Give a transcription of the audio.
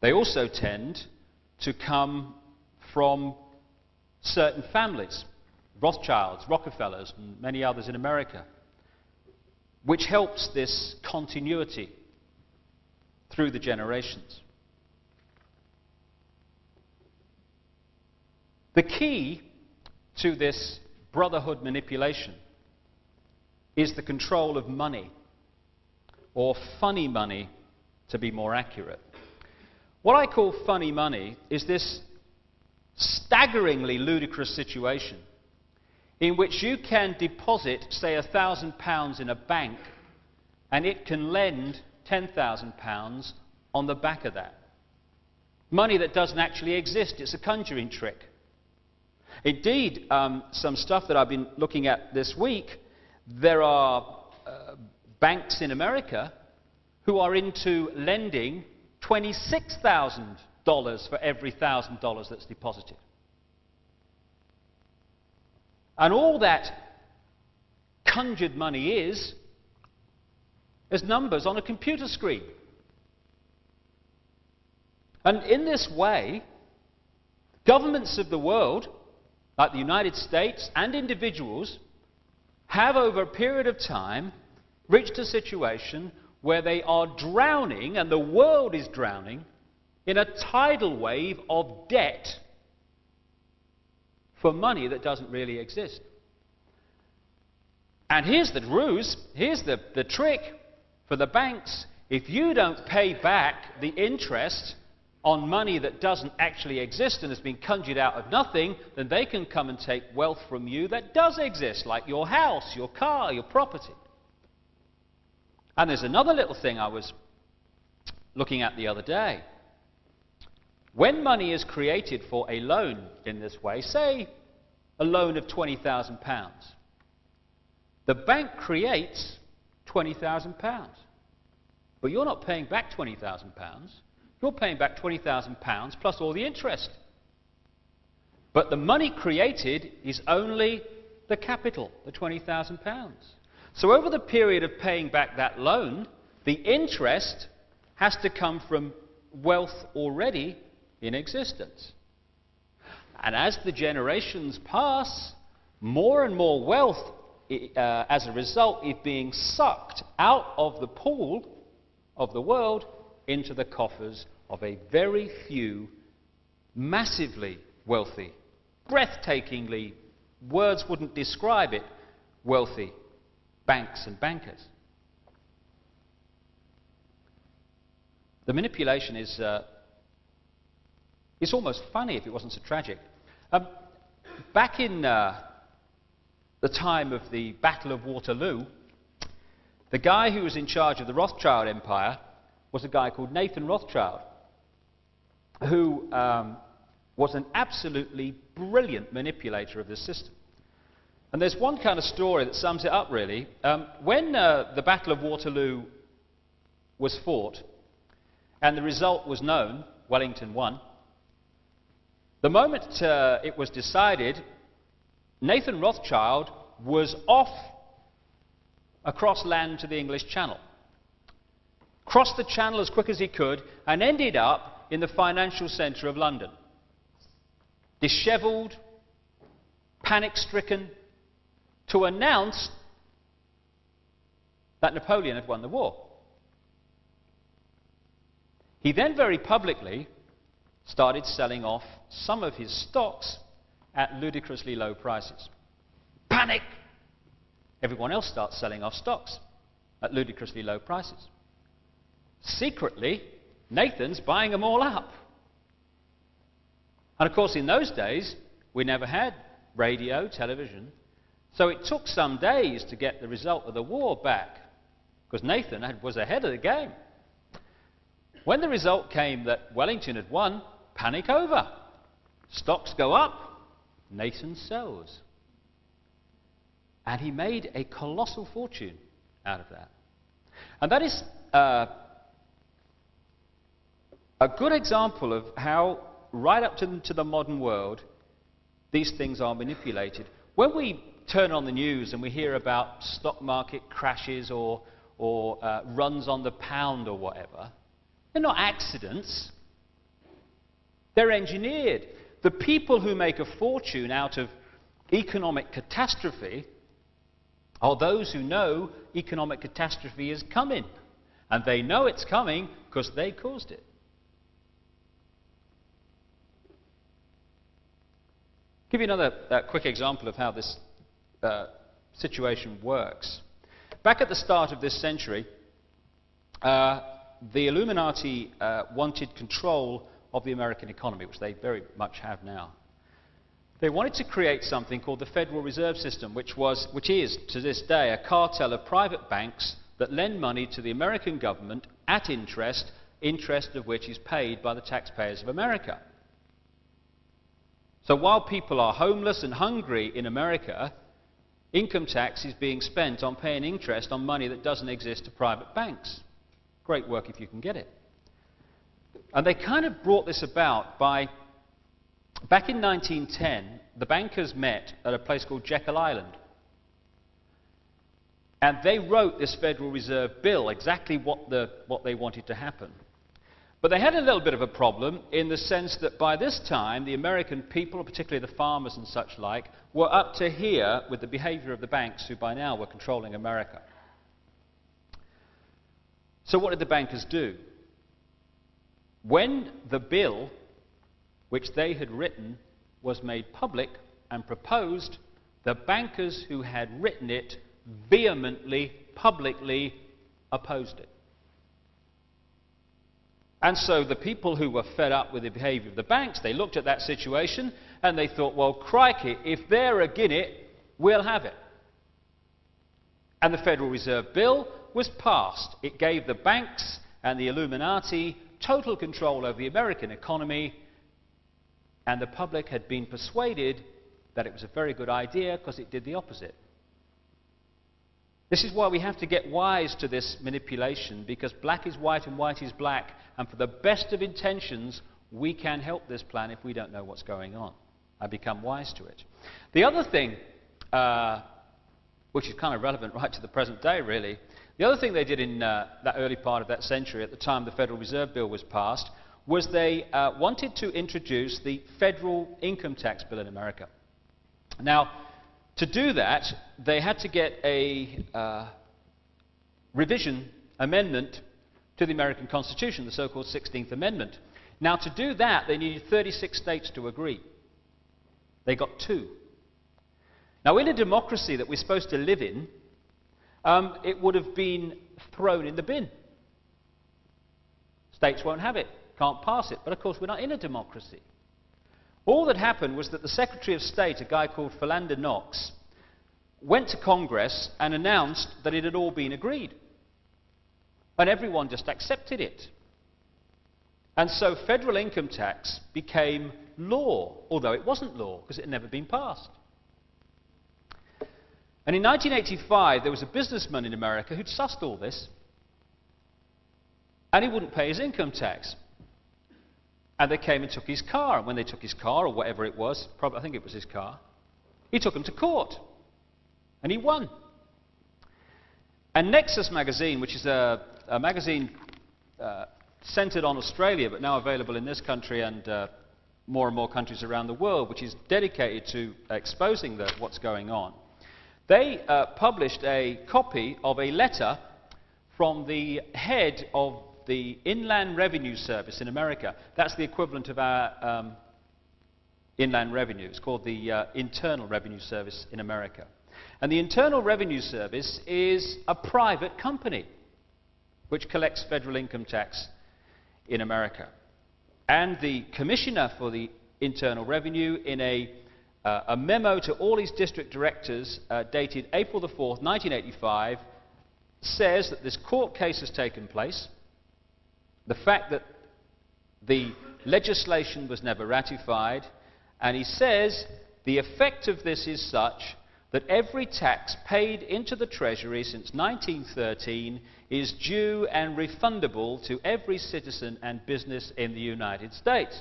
They also tend to come from certain families, Rothschilds, Rockefellers, and many others in America, which helps this continuity through the generations. The key to this brotherhood manipulation is the control of money, or funny money to be more accurate. What I call funny money is this staggeringly ludicrous situation in which you can deposit, say, £1,000 in a bank, and it can lend £10,000 on the back of that. Money that doesn't actually exist. It's a conjuring trick. Indeed, some stuff that I've been looking at this week, there are banks in America who are into lending $26,000 for every $1,000 that's deposited. And all that conjured money is numbers on a computer screen. And in this way, governments of the world, like the United States and individuals, have over a period of time reached a situation where they are drowning, and the world is drowning, in a tidal wave of debt for money that doesn't really exist. And here's the ruse, here's the trick for the banks. If you don't pay back the interest on money that doesn't actually exist and has been conjured out of nothing, then they can come and take wealth from you that does exist, like your house, your car, your property. And there's another little thing I was looking at the other day. When money is created for a loan in this way, say a loan of £20,000, the bank creates £20,000. But you're not paying back £20,000. You're paying back £20,000 plus all the interest. But the money created is only the capital, the £20,000. So over the period of paying back that loan, the interest has to come from wealth already in existence. And as the generations pass, more and more wealth, as a result, is being sucked out of the pool of the world into the coffers of a very few massively wealthy, breathtakingly, words wouldn't describe it, wealthy banks and bankers. The manipulation is it's almost funny if it wasn't so tragic. Back in the time of the Battle of Waterloo, the guy who was in charge of the Rothschild Empire was a guy called Nathan Rothschild, who was an absolutely brilliant manipulator of the system. And there's one kind of story that sums it up, really. When the Battle of Waterloo was fought, and the result was known, Wellington won, the moment it was decided, Nathan Rothschild was off across land to the English Channel. Crossed the Channel as quick as he could and ended up in the financial centre of London. Dishevelled, panic-stricken, to announce that Napoleon had won the war. He then very publicly started selling off some of his stocks at ludicrously low prices. Panic! Everyone else starts selling off stocks at ludicrously low prices. Secretly, Nathan's buying them all up. And of course, in those days, we never had radio, television, so it took some days to get the result of the war back, because Nathan was ahead of the game. When the result came that Wellington had won, panic over. Stocks go up, Nathan sells. And he made a colossal fortune out of that. And that is a good example of how, right up to the modern world, these things are manipulated. When we turn on the news and we hear about stock market crashes or runs on the pound or whatever, they're not accidents. They're engineered. The people who make a fortune out of economic catastrophe are those who know economic catastrophe is coming. And they know it's coming because they caused it. Give you another quick example of how this situation works. Back at the start of this century, the Illuminati wanted control of the American economy, which they very much have now. They wanted to create something called the Federal Reserve System, which is, to this day, a cartel of private banks that lend money to the American government at interest of which is paid by the taxpayers of America. So while people are homeless and hungry in America, income tax is being spent on paying interest on money that doesn't exist to private banks. Great work if you can get it. And they kind of brought this about by, back in 1910, the bankers met at a place called Jekyll Island. And they wrote this Federal Reserve Bill, exactly what they wanted to happen. But they had a little bit of a problem in the sense that by this time, the American people, particularly the farmers and such like, were up to here with the behavior of the banks who by now were controlling America. So what did the bankers do? When the bill, which they had written, was made public and proposed, the bankers who had written it vehemently, publicly opposed it. And so the people who were fed up with the behavior of the banks, they looked at that situation and they thought, well, crikey, if they're agin it, we'll have it. And the Federal Reserve Bill was passed. It gave the banks and the Illuminati total control over the American economy, and the public had been persuaded that it was a very good idea because it did the opposite. This is why we have to get wise to this manipulation, because black is white and white is black, and for the best of intentions, we can help this plan if we don't know what's going on and become wise to it. The other thing, which is kind of relevant right to the present day really, the other thing they did in that early part of that century, at the time the Federal Reserve Bill was passed, was they wanted to introduce the federal income tax bill in America. Now, to do that, they had to get a amendment to the American Constitution, the so-called 16th Amendment. Now, to do that, they needed 36 states to agree. They got 2. Now, in a democracy that we're supposed to live in, it would have been thrown in the bin. States won't have it, can't pass it. But of course, we're not in a democracy. All that happened was that the Secretary of State, a guy called Philander Knox, went to Congress and announced that it had all been agreed. And everyone just accepted it. And so federal income tax became law, although it wasn't law because it had never been passed. And in 1985, there was a businessman in America who'd sussed all this, and he wouldn't pay his income tax. And they came and took his car. And when they took his car, or whatever it was, I think it was his car, he took them to court. And he won. And Nexus magazine, which is a magazine centered on Australia, but now available in this country and more and more countries around the world, which is dedicated to exposing what's going on, they published a copy of a letter from the head of the Inland Revenue Service in America. That's the equivalent of our Inland Revenue. It's called the Internal Revenue Service in America. And the Internal Revenue Service is a private company which collects federal income tax in America. And the Commissioner for the Internal Revenue, in a memo to all his district directors dated April the 4th, 1985, says that this court case has taken place. The fact that the legislation was never ratified, and he says the effect of this is such that every tax paid into the Treasury since 1913 is due and refundable to every citizen and business in the United States.